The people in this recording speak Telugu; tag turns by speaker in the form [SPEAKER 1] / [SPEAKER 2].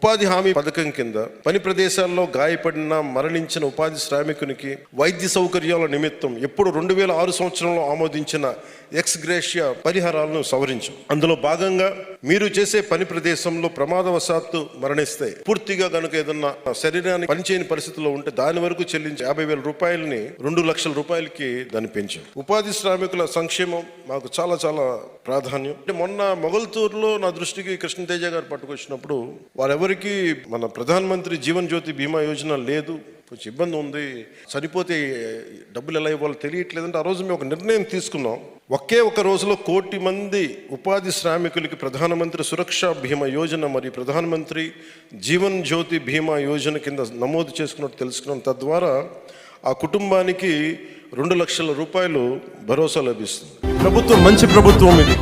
[SPEAKER 1] ఉపాధి హామీ పథకం కింద పని ప్రదేశాల్లో గాయపడిన మరణించిన ఉపాధి శ్రామికునికి వైద్య సౌకర్యాల నిమిత్తం ఎప్పుడు 2006 సంవత్సరంలో ఆమోదించిన ఎక్స్ గ్రేషియా పరిహారాలను సవరించాం. అందులో భాగంగా మీరు చేసే పని ప్రదేశంలో ప్రమాదవశాత్తు మరణిస్తే పూర్తిగా కనుక ఏదన్నా శరీరానికి పనిచేయని పరిస్థితిలో ఉంటే దాని వరకు చెల్లించి 50,000 రూపాయలని 2 లక్షల రూపాయలకి దాన్ని పెంచాం. ఉపాధి శ్రామికుల సంక్షేమం మాకు చాలా చాలా ప్రాధాన్యం. అంటే మొన్న మొగల్తూరులో నా దృష్టికి కృష్ణతేజ గారు పట్టుకొచ్చినప్పుడు వారెవరికి మన ప్రధానమంత్రి జీవన్ జ్యోతి బీమా యోజన లేదు, కొంచెం ఇబ్బంది ఉంది, చనిపోతే డబ్బులు ఎలా ఇవ్వాలో తెలియట్లేదంటే ఆ రోజు మేము ఒక నిర్ణయం తీసుకున్నాం. ఒకే ఒక రోజులో 1 కోటి మంది ఉపాధి శ్రామికులకి ప్రధానమంత్రి సురక్ష బీమా యోజన మరియు ప్రధానమంత్రి జీవన్ జ్యోతి బీమా యోజన కింద నమోదు చేసుకున్నట్టు తెలుసుకున్నాం. తద్వారా ఆ కుటుంబానికి 2 లక్షల రూపాయలు భరోసా లభిస్తుంది. ప్రభుత్వం మంచి ప్రభుత్వం ఇది.